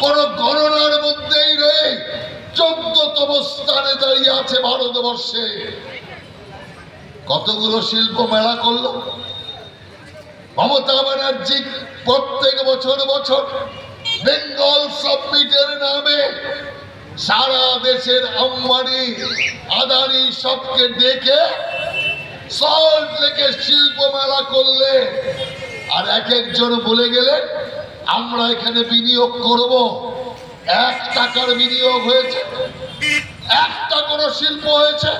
কোন গণনার মধ্যেই নেই। 14তম স্থানে দাঁড়িয়ে আছে ভারতবর্ষে। কতগুলো শিল্প মেলা করলো মমতা ব্যানার্জি প্রত্যেক বছর বেঙ্গল সাবমিটের নামে সারা দেশের আম্বানি আদানি সবকে ডেকে সল্ট লেকে শিল্প মেলা করলে আর এক একজন বলে গেলেন আমরা এখানে বিনিয়োগ করব। 1 টাকার বিনিয়োগ হয়েছে, একটা কোন শিল্প হয়েছে?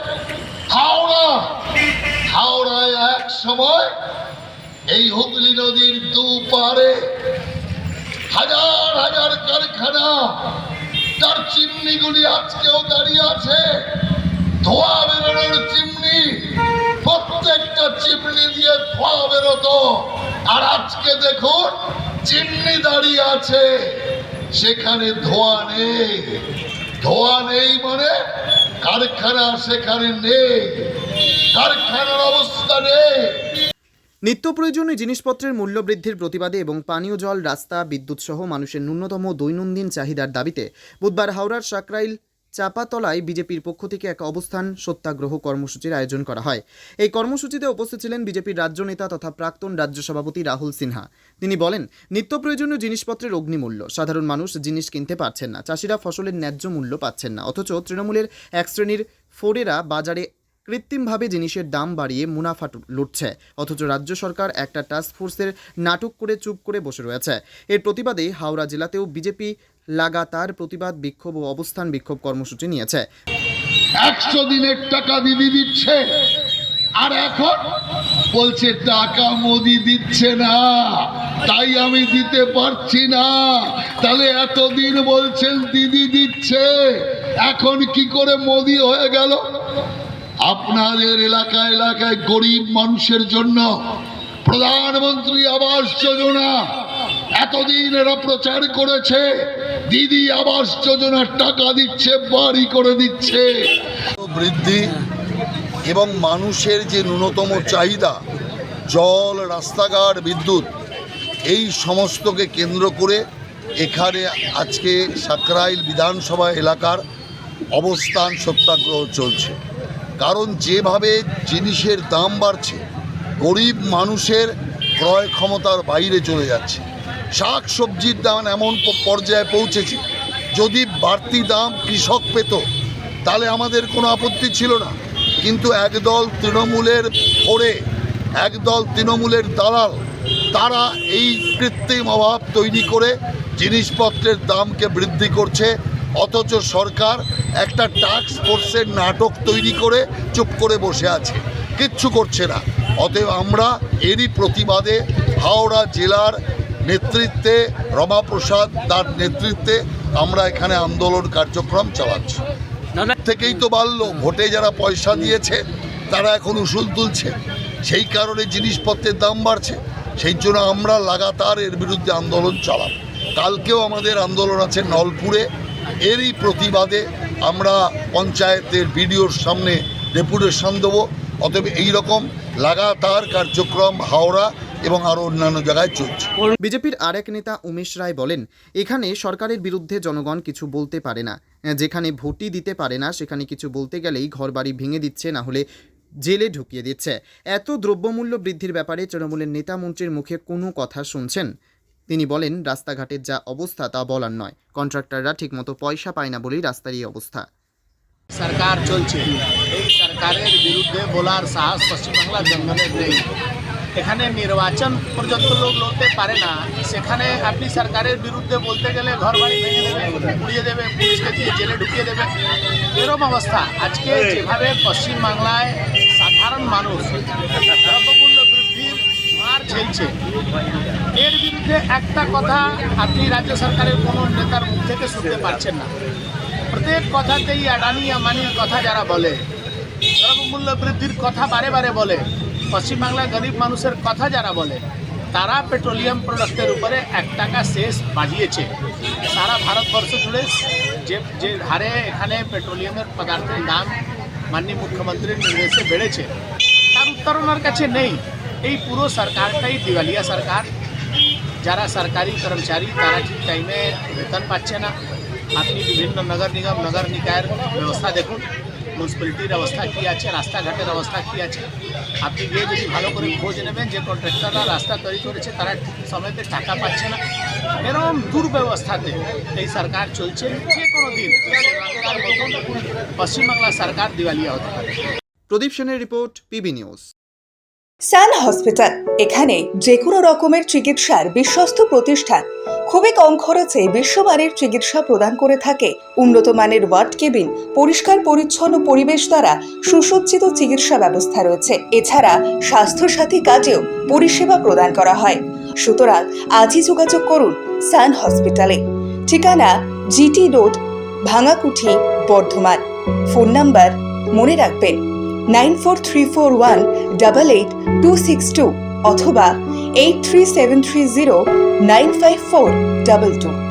হাওড়ায় এক সময় এই হুগলি নদীর দুপারে হাজার হাজার কারখানা, তার চিমনিগুলি আজকেও দাঁড়িয়ে আছে। ধোঁয়া বেরোনোর চিমনি, প্রত্যেকটা চিমনি দিয়ে ধোঁয়া বেরোতো। আর আজকে দেখুন চিমনি দাঁড়িয়ে আছে, সেখানে ধোঁয়া নেই। ধোঁয়া নেই মানে কারখানা সেখানে নেই, কারখানার অবস্থা নেই। নিত্য প্রয়োজনীয় জিনিসপত্রের মূল্য বৃদ্ধির প্রতিবাদে এবং পানীয় জল, রাস্তা, বিদ্যুৎ সহ মানুষের ন্যূনতম দৈনন্দিন চাহিদার দাবিতে বুধবার হাওড়ার সাকরাইল চাপাতলায় বিজেপির পক্ষ থেকে এক অবস্থান সত্যাগ্রহ কর্মসূচির আয়োজন করা হয়। এই কর্মসূচিতে উপস্থিত ছিলেন বিজেপির রাজ্য নেতা তথা প্রাক্তন রাজ্য সভাপতি রাহুল সিনহা। তিনি বলেন, নিত্য প্রয়োজনীয় জিনিসপত্রের অগ্নিমূল্য, সাধারণ মানুষ জিনিস কিনতে পারছেন না, চাষিরা ফসলের ন্যায্য মূল্য পাচ্ছেন না, অথচ তৃণমূলের এক শ্রেণীর ফোরেরা বাজারে কৃত্রিমভাবে জিনিসের দাম বাড়িয়ে মুনাফা লুটছে, অথচ রাজ্য সরকার একটা টাস্ক ফোর্সের নাটক করে চুপ করে বসে রয়েছে। এর প্রতিবাদে হাওড়া জেলাতেও বিজেপি লাগাতার প্রতিবাদ বিক্ষোভ ও অবস্থান বিক্ষোভ কর্মসূচি নিয়েছে। 100 দিনের টাকা দিদি দিচ্ছে, আর এখন বলছে টাকা মোদি দিচ্ছে না, তাই আমি দিতে পারছি না। তাহলে এতদিন বলছেন দিদি দিচ্ছে, এখন কি করে মোদি হয়ে গেল? আপনাদের এলাকায় গরিব মানুষের জন্য প্রধানমন্ত্রী আবাস যোজনা এতদিন এরা প্রচার করেছে, দিদি আবাস যোজনার টাকা দিচ্ছে, বাড়ি করে দিচ্ছে। বৃদ্ধি এবং মানুষের যে ন্যূনতম চাহিদা, জল, রাস্তাঘাট, বিদ্যুৎ, এই সমস্তকে কেন্দ্র করে এখানে আজকে সাকরাইল বিধানসভা এলাকার অবস্থান সত্যাগ্রহ চলছে। কারণ যেভাবে জিনিসের দাম বাড়ছে, গরিব মানুষের ক্রয় ক্ষমতার বাইরে চলে যাচ্ছে। শাক সবজির দাম এমন পর্যায়ে পৌঁছেছে, যদি বাড়তি দাম কৃষক পেত তাহলে আমাদের কোনো আপত্তি ছিল না, কিন্তু একদল তৃণমূলের ফোরে, একদল তৃণমূলের দালাল, তারা এই কৃত্রিম অভাব তৈরি করে জিনিসপত্রের দামকে বৃদ্ধি করছে, অথচ সরকার একটা টাস্ক ফোর্সের নাটক তৈরি করে চুপ করে বসে আছে, কিচ্ছু করছে না। অতএব আমরা এরই প্রতিবাদে হাওড়া জেলার নেতৃত্বে, রমাপ্রসাদ তার নেতৃত্বে আমরা এখানে আন্দোলন কার্যক্রম চালাচ্ছি। থেকেই তো বাড়লো, ভোটে যারা পয়সা দিয়েছে তারা এখন উসুল তুলছে, সেই কারণে জিনিসপত্রের দাম বাড়ছে। সেই জন্য আমরা লাগাতার এর বিরুদ্ধে আন্দোলন চালাব। কালকেও আমাদের আন্দোলন আছে নলপুরে। এরই প্রতিবাদে আমরা পঞ্চায়েতের বিডিওর সামনে ডেপুটেশন দেবো। অতএব এইরকম লাগাতার কার্যক্রম হাওড়া এবং আরও অন্যান্য জায়গায় চলছে। বিজেপির আরেক নেতা উমেশ রায় বলেন, এখানে সরকারের বিরুদ্ধে জনগণ কিছু বলতে পারে না, যেখানে ভোটই দিতে পারে না সেখানে কিছু বলতে গেলেই ঘরবাড়ি ভেঙে দিচ্ছে, না হলে জেলে ঢুকিয়ে দিচ্ছে। এত দ্রব্যমূল্য বৃদ্ধির ব্যাপারে তৃণমূলের নেতা মন্ত্রীর মুখে কোনো কথা শুনছেন? তিনি বলেন, রাস্তাঘাটের যা অবস্থা তা বলার নয়, কন্ট্রাক্টররা ঠিকমতো পয়সা পায় না বলেই রাস্তার এই অবস্থা। সরকার চলছে, এই সরকারের বিরুদ্ধে বলার সাহস পশ্চিমবাংলার জঙ্গলের নেই। এখানে নির্বাচন পর্যন্ত লোক লড়তে পারে না, সেখানে আপনি সরকারের বিরুদ্ধে বলতে গেলে ঘর বাড়ি ভেঙে দেবে, পুড়িয়ে দেবে, পুলিশকে দিয়ে জেলে ঢুকিয়ে দেবে, এরকম অবস্থা। আজকে যেভাবে পশ্চিমবাংলায় সাধারণ মানুষ দ্রব্যমূল্য বৃদ্ধির মার ঝেলছে, এর বিরুদ্ধে একটা কথা আপনি রাজ্য সরকারের কোনো নেতার মুখ থেকে শুনতে পারছেন না। প্রত্যেক কথাতেই আডানি আম্বানির কথা যারা বলে, দ্রব্যমূল্য বৃদ্ধির কথা বারে বারে বলে, পশ্চিমবাংলার গরিব মানুষের কথা যারা বলে, তারা পেট্রোলিয়াম প্রোডাক্টের উপরে 1 টাকা সেস বাড়িয়েছে। সারা ভারতবর্ষ জুড়ে যে হারে এখানে পেট্রোলিয়ামের পদার্থের দাম মাননীয় মুখ্যমন্ত্রীর নির্দেশে বেড়েছে, তার উত্তর ওনার কাছে নেই। এই পুরো সরকারটাই দিওয়ালিয়া সরকার। যারা সরকারি কর্মচারী তারা ঠিক টাইমে বেতন পাচ্ছে না। আপনি বিভিন্ন নগর নিগম নগর নিকায়ের ব্যবস্থা দেখুন, মিউনিসিপ্যালিটির অবস্থা কী আছে, রাস্তাঘাটের অবস্থা কী আছে। আপনি গিয়ে যদি ভালো করে খোঁজ নেবেন যে কন্ট্রাক্টররা রাস্তা তৈরি করেছে তারা ঠিক সময়তে টাকা পাচ্ছে না। এরকম দুর্ব্যবস্থাতে এই সরকার চলছে। যে কোনো দিন শ্রীলঙ্কার মতন পশ্চিমবাংলা সরকার দিওয়ালিয়া হতে পারে। প্রদীপ সেনের রিপোর্ট, পিবি নিউজ। সান হসপিটাল, এখানে যে কোনো রকমের চিকিৎসার বিশ্বস্ত প্রতিষ্ঠান। খুবই কম খরচে বিশ্বমানের চিকিৎসা প্রদান করে থাকে। উন্নত মানের ওয়ার্ড কেবিন, পরিষ্কার পরিচ্ছন্ন পরিবেশ দ্বারা সুসজ্জিত চিকিৎসা ব্যবস্থা রয়েছে। এছাড়া স্বাস্থ্যসাথী কাজেও পরিষেবা প্রদান করা হয়। সুতরাং আজই যোগাযোগ করুন সান হসপিটালে। ঠিকানা GT road, Bhangakuthi, Bardhaman. Phone number মনে রাখবেন 9434188262 অথবা 83730954222।